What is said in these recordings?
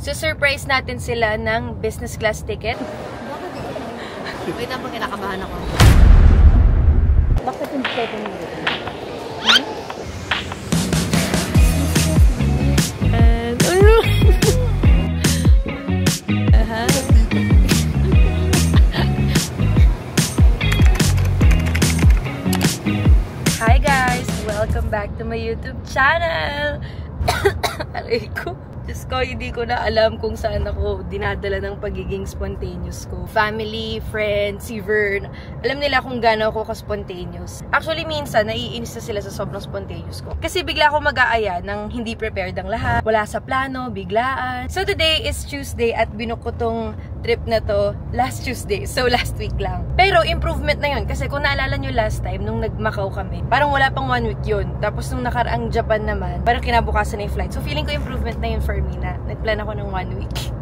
So, surprise natin sila ng business class ticket. Wait lang po, kinakabahan ako. Bakit hindi tayo pumili? Hi guys! Welcome back to my YouTube channel! Aray ko. Diyos ko, hindi ko na alam kung saan ako dinadala ng pagiging spontaneous ko. Family, friends, si Vern, alam nila kung gaano ako ka-spontaneous. Actually, minsan, naiinis na sila sa sobrang spontaneous ko. Kasi bigla ako mag-aaya ng hindi prepared ang lahat. Wala sa plano, biglaan. So, today is Tuesday at binuko tong trip na to last Tuesday. So, last week lang. Pero, improvement na yun. Kasi kung naalala nyo last time, nung nag-Macau kami, parang wala pang 1 week yun. Tapos, nung nakaraang Japan naman, parang kinabukasan na yung flight. So, feeling ko improvement na yun for me na nagplan ako ng 1 week.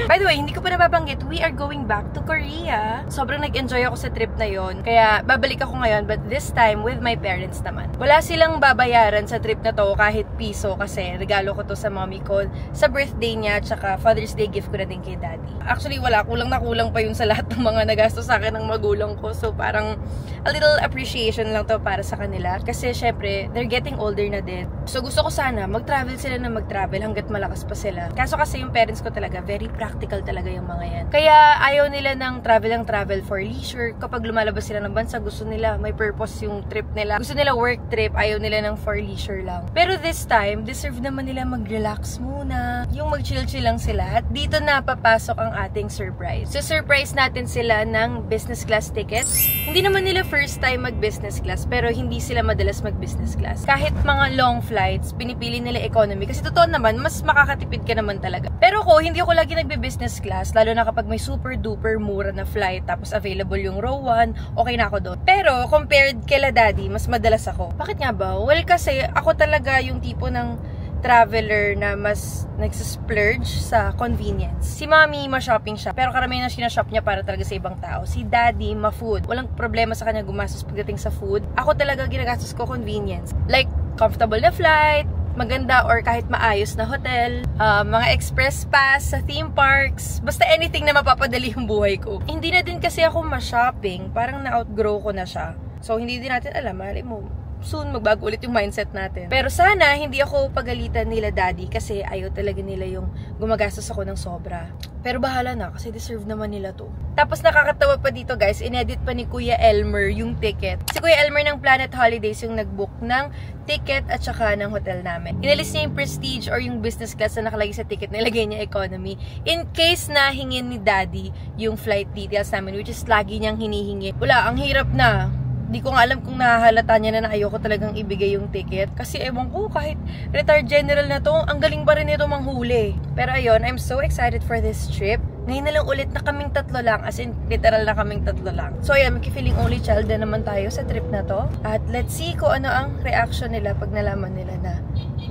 By the way, hindi ko pa nababanggit, we are going back to Korea. Sobrang nag-enjoy ako sa trip na yon. Kaya babalik ako ngayon, but this time with my parents naman. Wala silang babayaran sa trip na to kahit piso kasi regalo ko to sa mommy ko sa birthday niya, tsaka Father's Day gift ko na din kay daddy. Actually, wala. Kulang na kulang pa yun sa lahat ng mga nagastos sa akin ng magulang ko. So, parang a little appreciation lang to para sa kanila. Kasi, syempre, they're getting older na din. So, gusto ko sana mag-travel sila na mag-travel hanggat malakas pa sila. Kaso kasi yung parents ko talaga, very practical talaga yung mga yan. Kaya ayaw nila ng travel for leisure. Kapag lumalabas sila ng bansa, gusto nila may purpose yung trip nila. Gusto nila work trip, ayaw nila ng for leisure lang. Pero this time, deserve naman nila mag-relax muna. Yung mag-chill-chill lang sila. At dito na papasok ang ating surprise. So, surprise natin sila ng business class tickets. Hindi naman nila first time mag-business class, pero hindi sila madalas mag-business class. Kahit mga long flights, pinipili nila economy. Kasi totoo naman, mas makakatipid ka naman talaga. Pero hindi ako lagi nagbe-business class, lalo na kapag may super duper mura na flight, tapos available yung row 1, okay na ako doon. Pero, compared kila daddy, mas madalas ako. Bakit nga ba? Well, kasi ako talaga yung tipo ng traveler na mas nagsisplurge sa convenience. Si mommy, ma-shopping siya, pero karamihan na sinashop niya para talaga sa ibang tao. Si daddy, ma-food. Walang problema sa kanya gumastos pagdating sa food. Ako talaga ginagastos ko convenience. Like, comfortable na flight, maganda or kahit maayos na hotel, mga express pass sa theme parks, basta anything na mapapadali yung buhay ko. Hindi na din kasi ako ma-shopping, parang na-outgrow ko na siya. So, hindi din natin alam, mali mo, soon magbago ulit yung mindset natin. Pero sana, hindi ako pagalitan nila daddy kasi ayaw talaga nila yung gumagastos ako ng sobra. Pero bahala na kasi deserve naman nila to. Tapos nakakatawa pa dito guys, inedit pa ni Kuya Elmer yung ticket. Si Kuya Elmer ng Planet Holidays yung nagbook ng ticket at saka ng hotel namin. Inalis niya yung prestige or yung business class na nakalagay sa ticket, nilagay niya economy. In case na hingin ni daddy yung flight details namin, which is lagi niyang hinihingi. Wala, ang hirap na. Di ko nga alam kung nahahalata niya na ayoko talagang ibigay yung ticket. Kasi ewan ko, kahit retired general na to, ang galing pa rin ito manghuli. Pero ayun, I'm so excited for this trip. Ngayon na lang ulit na kaming tatlo lang, as in literal na kaming tatlo lang. So ayan, magki-feeling only child na naman tayo sa trip na to. At let's see kung ano ang reaction nila pag nalaman nila na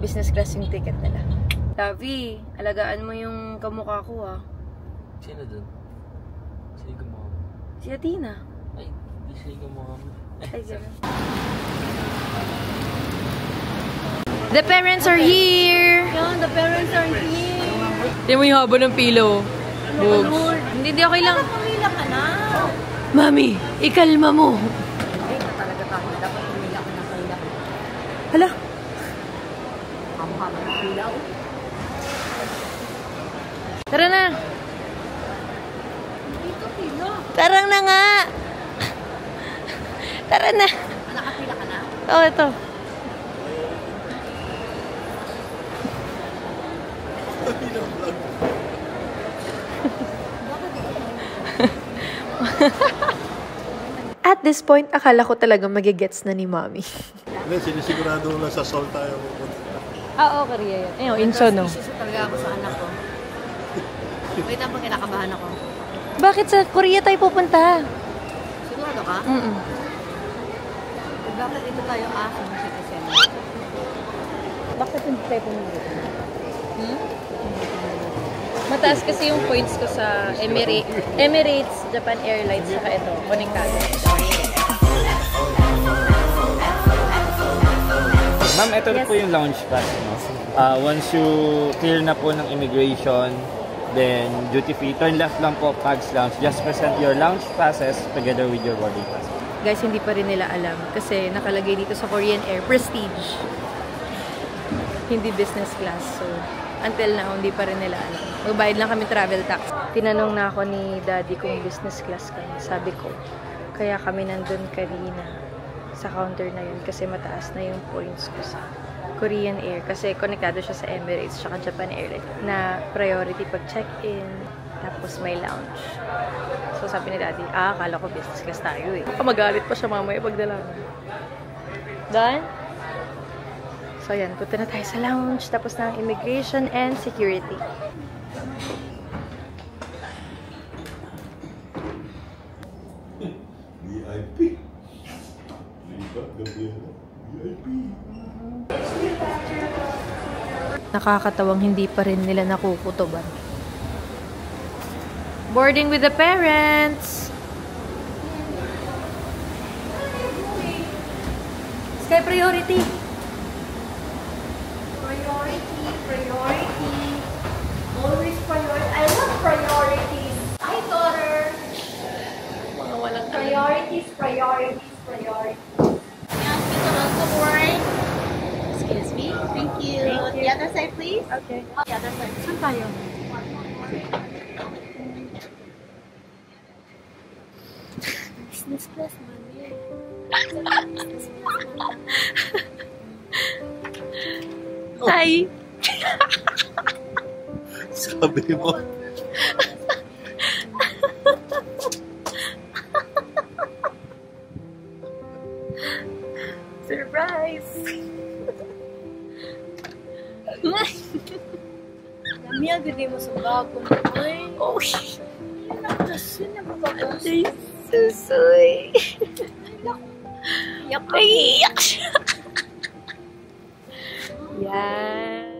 business class yung ticket nila. Tavi, alagaan mo yung kamukha ko ah. Sino dun? Sino yung kamukha mo? Si Athena. Ay, di sino yung kamukha mo. Ay, gano'n. The parents are here! Yeah, the parents are here. Hindi mo yung haba ng pillow. Boobs. Hindi okay lang. Pumila ka na. Mami, ikalma mo. Ay, talaga tayo. Dapat pumila ka na pila. Hala. Hama-hama ng pila. Tara na. Dito pila. Tara na nga. Tara na. Nakapila ka na? Oo, ito. At this point, akala ko talaga magigets na ni Mommy. Hindi, sinisigurado mo lang sa Seoul tayo. Oo, Korea yan. Ayun, Incheon, no? Isuso talaga ako sa anak ko. Wait lang po, kinakabahan ako. Bakit sa Korea tayo pupunta? Sigurado ka? Bakit ito tayo aking citizen? Bakit hindi tayo pumili? Mataas kasi yung points ko sa Emirates, Japan Airlines, saka ito, konektado. Ma'am, ito po yung lounge pass, no? Once you clear na po ng immigration, then duty free, turn left lang po, Pags Lounge. Just present your lounge passes together with your boarding pass. Guys, hindi pa rin nila alam kasi nakalagay dito sa Korean Air, Prestige. Hindi business class. So, until now, hindi pa rin nila alam. Magbayad lang kami travel tax. Tinanong na ako ni Daddy kung business class kami. Sabi ko, kaya kami nandun kanina sa counter na yun kasi mataas na yung points ko sa Korean Air. Kasi konektado siya sa Emirates tsaka Japan Airlines na priority pag check-in. Tapos may lounge. So sabi ni Daddy, akala ko business class tayo eh. Magalit pa siya mamaya pagdala. Done? So yan, punta na tayo sa lounge. Tapos na ang immigration and security. VIP. VIP. Nakakatawang hindi pa rin nila nakukutoban. Boarding with the parents! Sky priority! Priority, priority. Always priority. I love priorities. Hi, daughter. Mga walang Priorities, priorities, priorities. Yes, Mr. Welcome. Excuse me. Thank you. The other side, please. Okay. The other side. Saan tayo? Business class, mami. Hi! Sabi mo. Surprise! Kami agad mo sa bago. Ay, Oh, shit! kasi nababagos. Ay, susoy! Iyak Ay, iyak siya! Yan.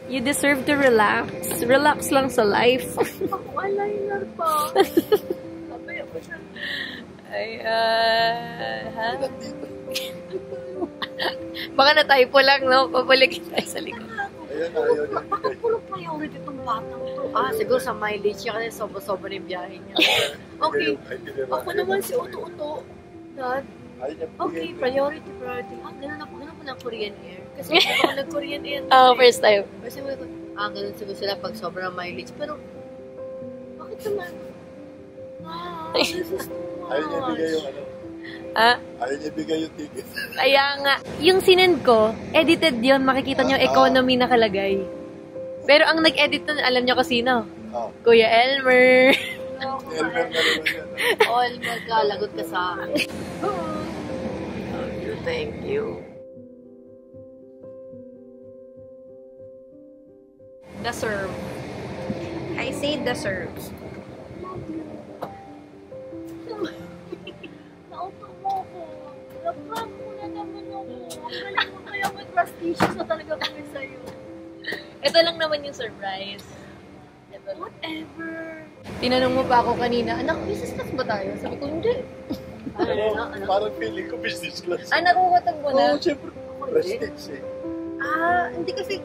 You deserve to relax. Relax lang sa life. Ako eyeliner pa. Sabi ako siya. Ay, ha? Baka na-typo lang, no? Pabalikin tayo sa likod. Ayan, ayaw niya. Bakit pulong priority itong batang to? Siguro sa mileage siya kasi sobra-sobra na yung biyahe niya. Okay. Ako naman si Uto-Uto. Dad. Okay, priority. Ganun po ng Korean Air. Kasi ako nag-Korean Air. First time. Kasi ganun siguro sila pag sobrang mileage. Pero, bakit naman? This is too much. Ayaw niya bigay yung ano. Ayaw niya bigay yung ticket. Kaya nga, yung sinend ko, edited yon, makikita nyo economy nakalagay. Pero ang nag-edit nun, alam nyo kung sino? Kuya Elmer. Elmer na naman yan. Elmer ka, lagot ka sa akin. Thank you. Deserve. I say deserve. Nauto mo ako. Naprank mo na naman ako. Ang galing mo kaya may prestigious na talaga kami sa'yo. Ito lang naman yung surprise. Whatever. Tinanong mo pa ako kanina, anak, business class ba tayo? Sabi ko, hindi. Parang feeling ko business class. Nakukutag mo na? Oo, syempre. Prestige eh. Hindi kasi,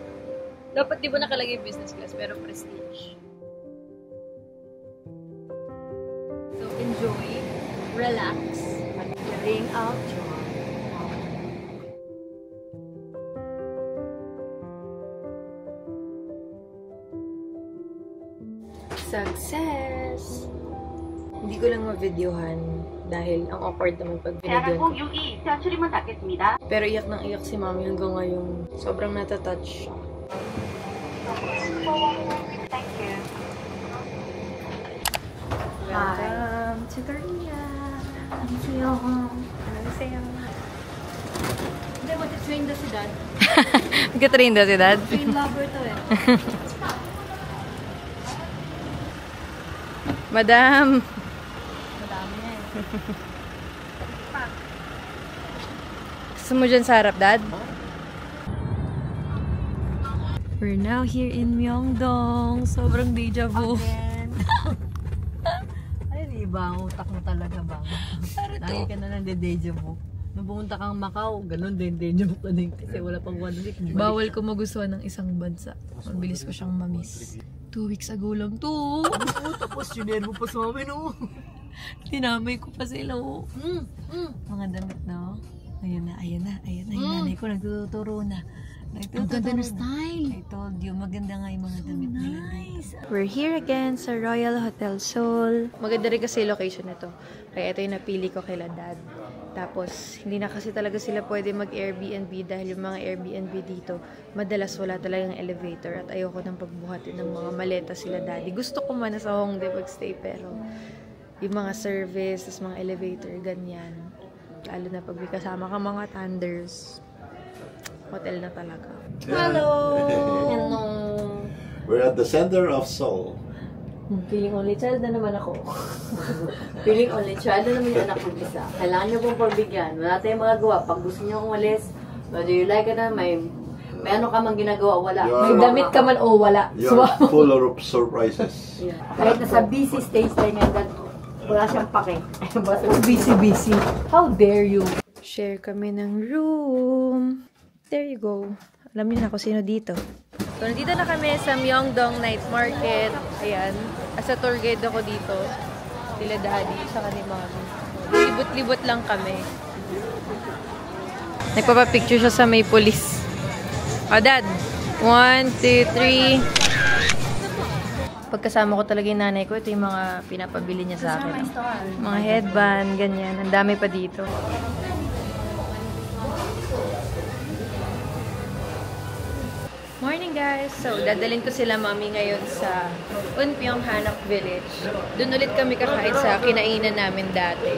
dapat di ba nakalagay business class, pero prestige. So, enjoy, relax, and bring out joy. Success! Hindi ko lang ma-videohan dahil ang awkward naman pag binidyohan ko. Pero iyak nang iyak si Mami hanggang ngayon. Sobrang natatouch. Thank you. Welcome to Korea! Annyeonghaseyo! Annyeonghaseyo! Hindi, mag-train daw si Dad. Nagka-train daw si Dad? Train lover to eh. Madam! Madami na eh. Gusto mo dyan sa harap, Dad? We're now here in Myeongdong. Sobrang deja vu. Ay, di ba? Utak mo talaga ba? Lagi ka na ng dedeja vu. Nung pumunta kang Macau, ganun din, dedeja vu ka din. Kasi wala pang 1 week. Bawal ko magustuhan ng isang bansa. Mabilis ko siyang mamiss. 2 weeks ago lang to. Tapos yun mo pa sa amin, oh. Tinamay ko pa sila, oh. Mga damit, no? Ayun na. Yung nanay ko nagtuturo na. Ang ganda ng style. I told you, maganda nga yung mga damit nila. Nice. We're here again sa Royal Hotel Seoul. Maganda rin kasi location na to. Kaya ito yung napili ko kay Dad. Tapos, hindi na kasi talaga sila pwede mag-Airbnb dahil yung mga Airbnb dito, madalas wala talagang elevator at ayoko nang pagbuhatin ng mga maleta sila Daddy. Gusto ko man sa Hongdae magstay pero yung mga service, mga elevator, ganyan. Lalo na pag may kasama ka mga thunders. Hotel na talaga. Hello! Hello! We're at the center of Seoul. Feeling only child na naman ako. Feeling only child na naman yung anak kong isa. Kailangan niyo pong pagbigyan. Wala tayong magagawa. Pag gusto niyo umalis, whether you like it na, may ano ka man ginagawa, wala. May damit ka man o wala. You're full of surprises. Yeah. Kahit nasa busy stage tayo ngayon, wala siyang pake. Busy. How dare you? Share kami ng room. There you go. Alam niyo na kung sino dito. So, nandito na kami sa Myeongdong Night Market. Ayan. As a tour guide ako dito. Sila Daddy, saka ni Mommy. Libot-libot lang kami. Nagpapapicture siya sa may police. Oh, Dad. 1, 2, 3. Pagkasama ko talaga yung nanay ko, ito yung mga pinapabili niya sa akin. Mga headband, ganyan. Ang dami pa dito. Morning guys! So, dadalhin ko sila Mommy ngayon sa Unpyeong Hanok Village. Doon ulit kami kakain sa kinainan namin dati.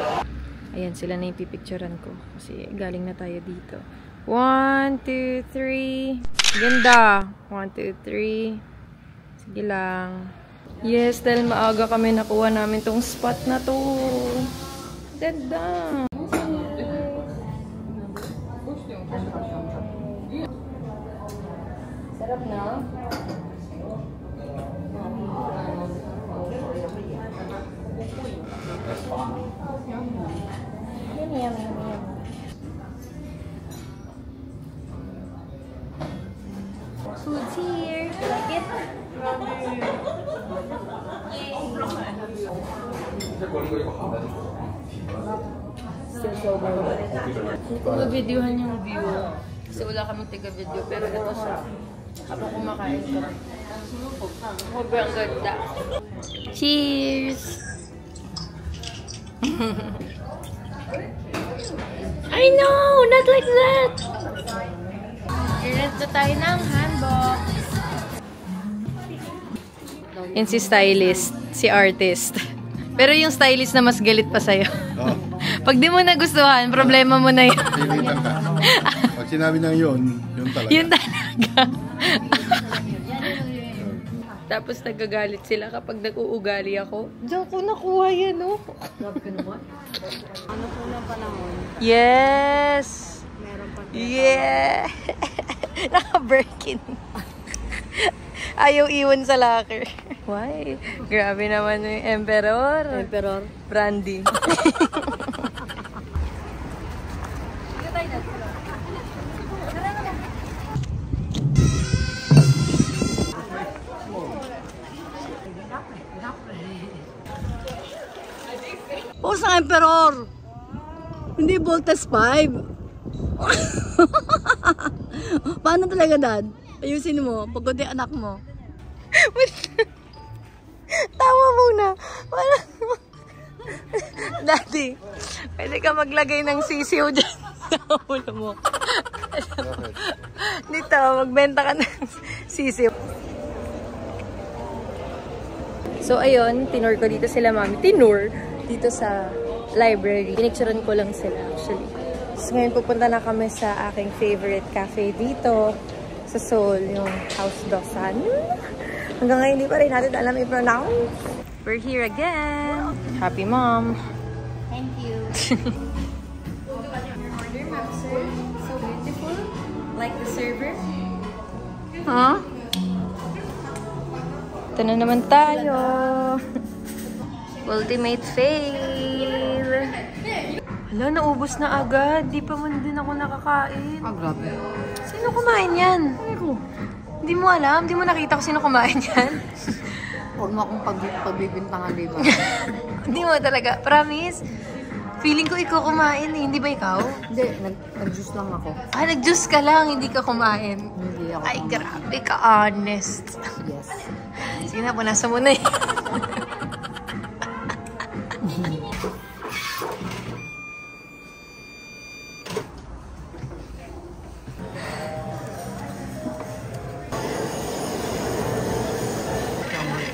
Ayan, sila na yung pipicturean ko. Kasi galing na tayo dito. 1, 2, 3. Ganda! 1, 2, 3. Sige lang. Yes, dahil maaga kami nakuha namin tong spot na to. Ganda! Sarap na. Yum. Food's here. Like it? Kung videohan yung view, kasi wala kaming taga-video, pero ito siya. Habang kumakain ko. Sobrang ganda. Cheers! I know! Not like that! I-rent na tayo ng handbox. Yan si stylist, si artist. Pero yung stylist na mas galit pa sa'yo. Oh. Pag di mo nagustuhan, problema mo na yun. Pag sinabi na yun talaga. Yun talaga. Tapos nagagalit sila kapag nag-uugali ako. Diyan ko nakuha yan, no? Love ka naman. Ano po ng panahon? Yes! Meron pa. Yeah! Naka-Birkin. Ayaw iwan sa locker. Why? Grabe naman yung Emperor. Emperor. Brandy. Post ng Emperor! Hindi Voltes 5. Paano talaga, Dad? Ayusin mo, pagod yung anak mo. Tama muna. Wala. Daddy, pwede ka maglagay ng sisiw dyan sa ulo mo. Dito, magbenta ka ng sisiw. So, ayun, tinur ko dito sila, Mami. Tinur dito sa library. Pinicturean ko lang sila, actually. So, ngayon pupunta na kami sa aking favorite cafe dito sa Seoul, yung House Dosan. Hanggang ngayon, hindi pa rin natin alam i-pronounce. We're here again. Happy Mom. Thank you. Order, ma'am, sir. So beautiful. Like the server. Huh? Ito na naman tayo. Ultimate fail. Hala, naubos na agad. Di pa man din ako nakakain. Ah, grabe. Sino kumain yan? Ano? Hindi mo alam? Hindi mo nakita kung sino kumain yan? Huwag mo akong pagbibintangan, di ba? Hindi mo talaga. Promise? Feeling ko ikaw kumain eh. Hindi ba ikaw? Hindi, nag-juice lang ako. Ah, nag-juice ka lang. Hindi ka kumain. Hindi ako. Ay, grabe ka honest. Yes. Sige na, punasan mo na eh.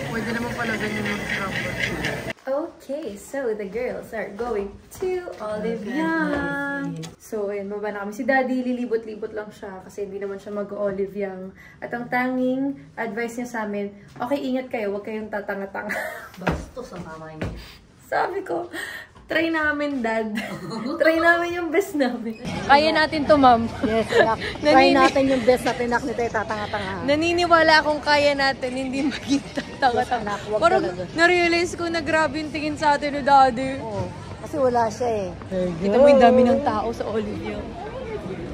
Pwede naman pala ganyan yung scramble. Okay, so the girls are going to Oliviang. So, ayun, baba na kami. Si Daddy, lilibot-libot lang siya kasi hindi naman siya mag-Oliviang. At ang tanging advice niya sa amin, okay, ingat kayo, huwag kayong tatanga-tanga. Basto sa mama niya. Sabi ko, try namin, Dad. Try namin yung best namin. Kaya natin to, Ma'am. Yes, anak. Try natin yung best natin, anak, nito tatanga-tanga. Naniniwala akong kaya natin, hindi maging tatanga-tanga. Yes, anak, wag Parang talaga. na-realize ko na grabe yung tingin sa atin ni Daddy. Oo. Kasi wala siya eh. Kita mo yung dami ng tao sa Olivia.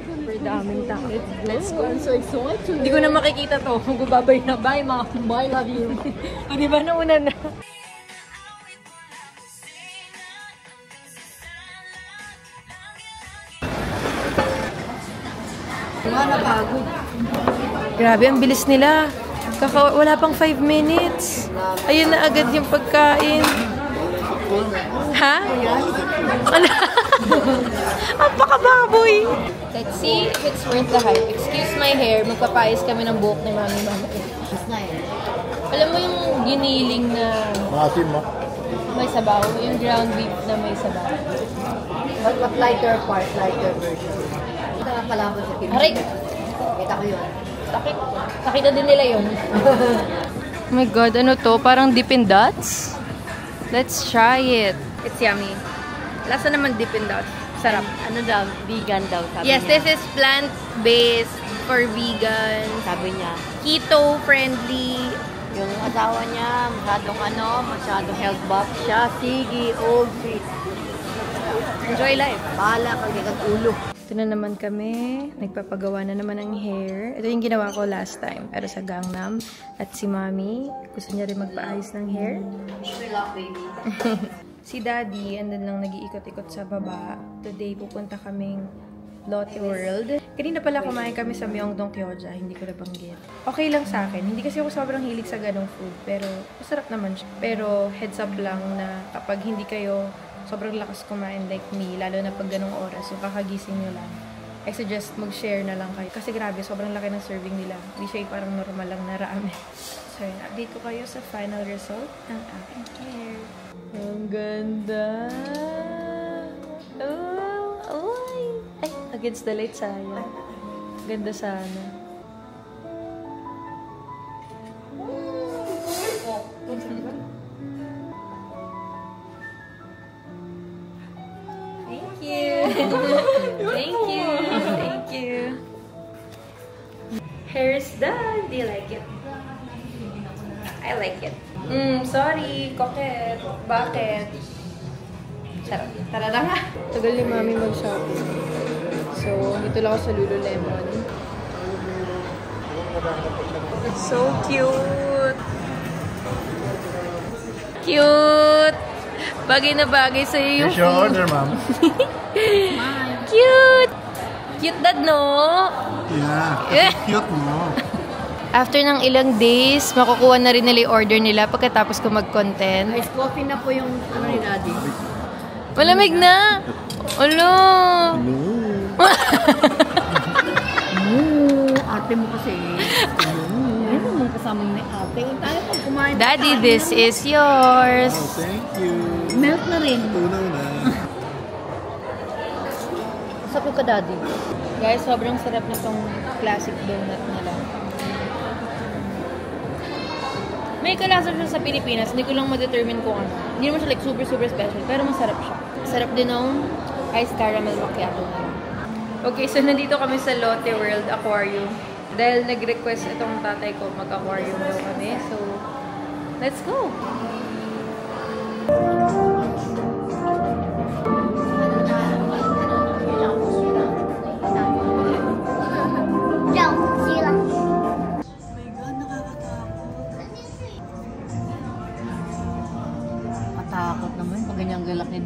Super daming tao. Let's go. I'm so excited. Hindi ko na makikita to. Magbabay na. Bye, Mom. Bye, love you. O, di ba nauna na? Napagod. Grabe, ang bilis nila. Wala pang 5 minutes. Ayun na agad yung pagkain. Ha? Ano? Ang pakababoy. Let's see if it's worth the hype. Excuse my hair. Magpapayos kami ng buhok ni Mami. Mas na eh. Alam mo yung giniling na Maasim mo. may sabaw? Yung ground beef na may sabaw. But lighter part, lighter version. Ito nga kalaban sa TV. Aray! Kita ko yun. Sakit. Nakita din nila yun. Oh my God, ano to? Parang Dippin' Dots? Let's try it. It's yummy. Lasa naman Dippin' Dots. Sarap. Ano daw? Vegan daw, sabi Yes, niya. this is plant-based for vegan. Sabi niya. Keto-friendly. Yung asawa niya, masyadong health buff siya. Sige, old sweet. Enjoy life. Bahala kang gigat ulo. Ito na naman kami. Nagpapagawa na naman ng hair. Ito yung ginawa ko last time. Pero sa Gangnam. At si Mami, gusto niya rin magpaayos ng hair. Baby. Si Daddy, and then lang nag-iikot-ikot sa baba. Today, pupunta kaming Lotte World. Kanina pala kumain kami sa Myeongdong Gyoza. Hindi ko nabanggit. Okay lang sa akin. Hindi kasi ako sobrang hilig sa ganong food. Pero masarap naman siya. Pero heads up lang na kapag hindi kayo sobrang lakas kumain like me, lalo na pag ganong oras, so kakagising nyo lang, I suggest mag-share na lang kayo. Kasi grabe, sobrang laki ng serving nila. Hindi siya parang normal lang na ramen. So yun, update ko kayo sa final result ng aking hair. Ang ganda! Oh, ay, against the light, sayang. Ganda sana. Thank you. Thank you. Thank you. Hair's done. Do you like it? I like it. Sorry. Coquette. Bakit? Sarap. Tara na nga. Tagal ni Mami mag-shopping. So, dito lang ako sa Lululemon. So cute. Cute. Bagay na bagay sa'yo yung It's your food. order, ma'am. Cute! Cute dad, no? Yeah. Cute mo. After ng ilang days, makukuha na rin nila yung order nila pagkatapos ko mag-content. Ice coffee na po yung ni Daddy. Malamig na! Alo! Ate mo kasi. Ano mong kasamang ni ate? Tayo pag kumain. Daddy, this is yours. Oh, thank you. Melt na rin. Tunaw na. Sabi ka, Daddy. Guys, sobrang sarap na tong classic donut nila. May kalasa siya sa Pilipinas. Hindi ko lang ma-determine kung ano. Hindi naman siya like super special. Pero masarap siya. Sarap din ng iced caramel macchiato nila. Okay, so nandito kami sa Lotte World Aquarium. Dahil nag-request itong tatay ko mag-aquarium daw kami. So, let's go!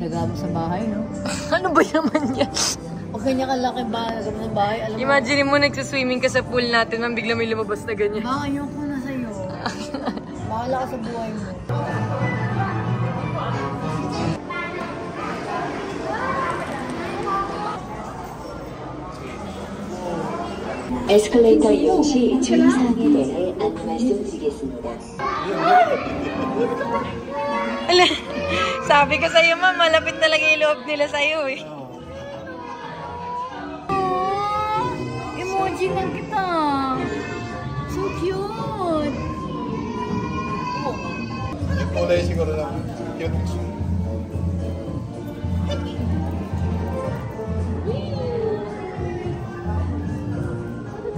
daga mo sa bahay, no? Ano ba naman yan? Pag ganyan kalaki ba, ng bahay, alam mo. Imagine mo nagsaswimming ka sa pool natin nang bigla may lumabas na ganyan. Ma, ayoko na sa'yo. Bahala ka sa buhay mo. 에스컬레이터 이용 시 주의사항에 대해 안내 말씀드리겠습니다. Sabi ko sa'yo, ma'am, malapit talaga yung loob nila sa'yo eh. Emoji lang kita. So cute. Yung kulay siguro lang. Cute.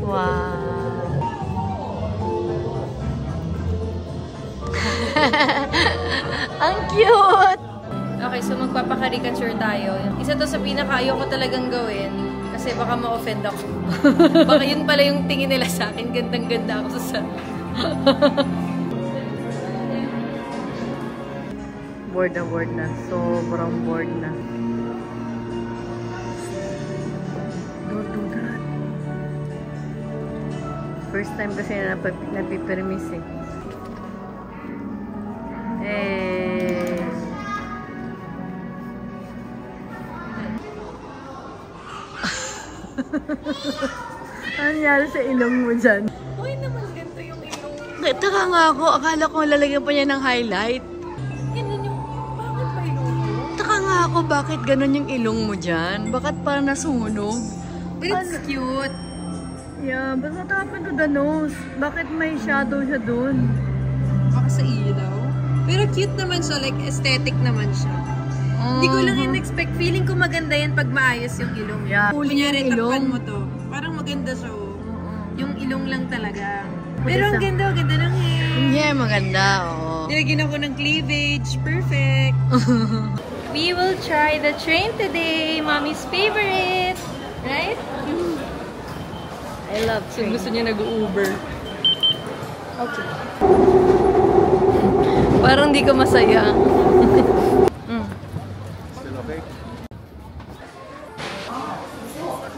Wow. Ang cute! Okay, so magpapaka-caricature tayo. Isa to sa pinaka-ayaw ko talagang gawin kasi baka ma-offend ako. Baka yun pala yung tingin nila sa akin. Gandang-ganda ako sa bored na. Sobrang bored na. Don't do that. First time kasi na napipermis eh. Ano nangyari sa ilong mo dyan? Okay naman, ganito yung ilong. Taka nga ako, akala ko lalagyan pa niya ng highlight. Ganun yung, bakit pa ilong mo? Taka nga ako, bakit ganun yung ilong mo dyan? Bakit parang nasunog? But it's cute. Yeah, but what happened to the nose? Bakit may shadow siya dun? Baka sa ilaw. Pero cute naman siya, like aesthetic naman siya. Hindi ko lang in-expect. Feeling ko maganda yan pag maayos yung ilong. Yeah. Kunyari, takpan mo to. Parang maganda siya, oh. Yung ilong lang talaga. Pero ang ganda ng hair. Yeah, maganda, oo. Nilagyan ako ng cleavage. Perfect. We will try the train today. Mommy's favorite. Right? I love train. So, gusto niya nag-Uber. Okay. Parang di ka masaya. Still okay?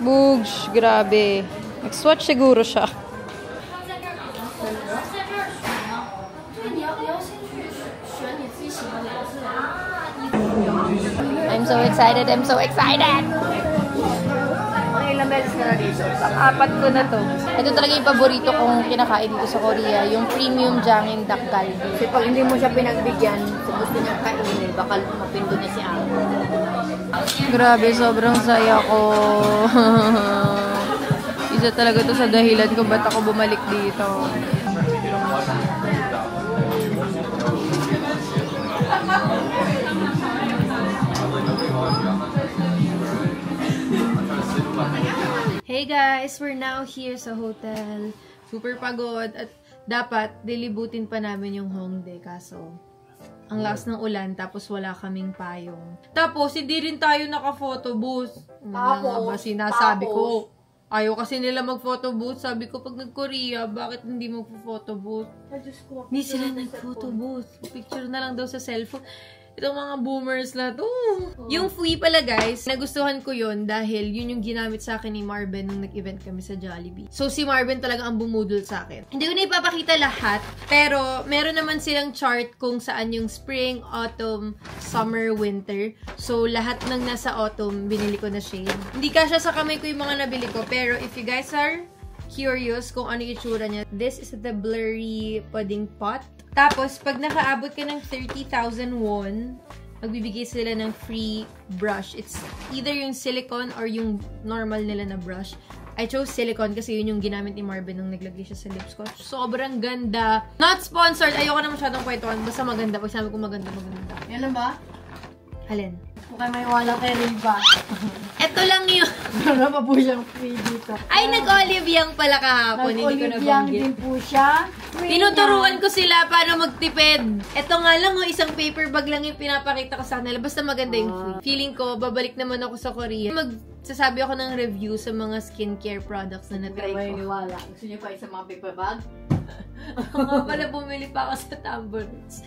Bugs, grabe. Nag-swatch siguro siya. I'm so excited! I'm so excited! Mga ilang beses ka na dito. Apat ko na to. Ito talaga yung paborito kong kinakain dito sa Korea. Yung premium Jangin Dak Galbi. Kasi pag hindi mo siya pinagbigyan, sa gusto niyang kainin, baka mapindo niya si Amo. Grabe, sobrang saya ko. Isa talaga to sa dahilan kung ba't ako bumalik dito. Hey guys, we're now here sa hotel. Super pagod at dapat dilibutin pa namin yung Hongdae kaso ang lakas ng ulan tapos wala kaming payong. Tapos hindi rin tayo naka-photo booth. Tapos sinasabi ko. Ayaw kasi nila mag-photo booth. Sabi ko pag nag-Korea, bakit hindi mag-photo booth? Hindi sila nag-photo booth. Picture na lang daw sa cellphone. Itong mga boomers na to. Yung Fui pala guys, nagustuhan ko yun dahil yun yung ginamit sa akin ni Marvin nung nag-event kami sa Jollibee. So si Marvin talaga ang bumudol sa akin. Hindi ko na ipapakita lahat, pero meron naman silang chart kung saan yung spring, autumn, summer, winter. So lahat ng nasa autumn, binili ko na shade. Hindi kasya sa kamay ko yung mga nabili ko, pero if you guys are curious kung ano yung itsura niya, this is the blurry pudding pot. Tapos, pag nakaabot ka ng 30,000 won, magbibigay sila ng free brush. It's either yung silicone or yung normal nila na brush. I chose silicone kasi yun yung ginamit ni Marvin nung naglagay siya sa lips ko. Sobrang ganda. Not sponsored. Ayoko na masyadong kwentuhan. Basta maganda. Pag sabi ko maganda. Yan ba? Alin? Mukhang may wala kay Riva. Ito lang yun. Meron pa po siyang free dito. Ay, nag-olive yang pala kahapon. Hindi ko Nag-olive nabanggit. din po siya. Tinuturuan ko sila paano magtipid. Ito nga lang, isang paper bag lang yung pinapakita ko sa kanila. Basta maganda yung food. Feeling ko, babalik naman ako sa Korea. Magsasabi ako ng review sa mga skincare products na natry ko. May wala. Gusto niyo pa isa mga paper bag? Nga pala, bumili pa ako sa Tambo Roots.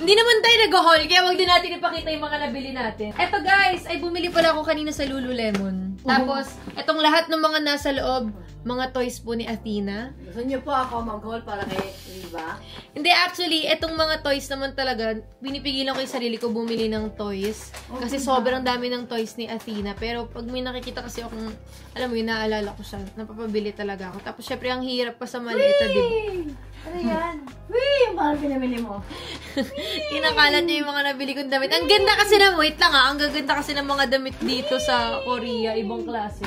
Hindi naman tayo nag-haul, kaya wag din natin ipakita yung mga nabili natin. Eto guys, ay bumili pala ako kanina sa Lululemon. Tapos, etong lahat ng mga nasa loob, mga toys po ni Athena. Gusto niyo po ako mag-haul para kay Riva? Hindi, actually, etong mga toys naman talaga, pinipigilan ko yung sarili ko bumili ng toys. Kasi sobrang dami ng toys ni Athena. Pero pag may nakikita kasi akong, alam mo yun, naalala ko siya, napapabili talaga ako. Tapos syempre, ang hirap pa sa maliit na Ano yan? Wee! Yung parang pinamili mo. Inakalat niya yung mga nabili kong damit. Ang ganda kasi na, wait lang ang gaganda kasi ng mga damit dito sa Korea, ibang klase.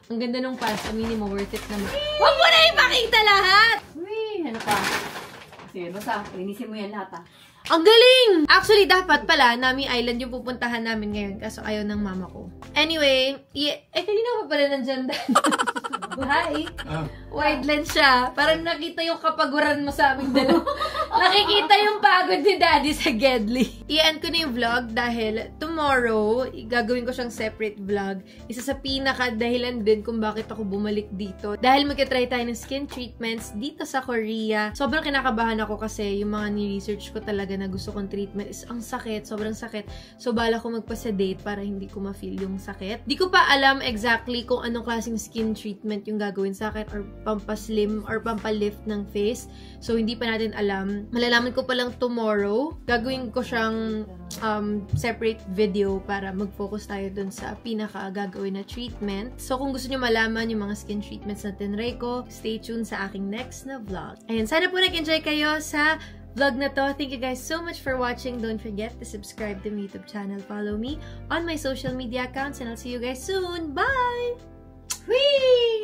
Ang ganda nung pants, aminin mo, worth it naman. Huwag mo na ipakita lahat! Wee! Ano pa? Sige, basta, linisin mo yan lahat Ang galing! Actually, dapat pala, Nami Island yung pupuntahan namin ngayon kaso ayaw ng mama ko. Anyway, kanina pa pala nandyan Dan. Hi! Wide lens siya. Parang nakita yung kapaguran mo sa aming dalawa. Nakikita yung pagod ni Daddy sa Gedli. I-end ko na yung vlog dahil tomorrow, gagawin ko siyang separate vlog. Isa sa pinaka-dahilan din kung bakit ako bumalik dito. Dahil magka-try tayo ng skin treatments dito sa Korea. Sobrang kinakabahan ako kasi yung mga ni-research ko talaga na gusto kong treatment is ang sakit, sobrang sakit. So, bala ko magpa-sedate para hindi ko ma-feel yung sakit. Di ko pa alam exactly kung anong klaseng skin treatment yung gagawin sa akin or pampaslim or pampalift ng face. So, hindi pa natin alam. Malalaman ko pa lang tomorrow. Gagawin ko siyang separate video para mag-focus tayo dun sa pinaka-gagawin na treatment. So, kung gusto nyo malaman yung mga skin treatments na tinry ko, stay tuned sa aking next na vlog. Ayan, sana po nag-enjoy kayo sa vlog na to. Thank you guys so much for watching. Don't forget to subscribe to my YouTube channel. Follow me on my social media accounts and I'll see you guys soon. Bye! Whee!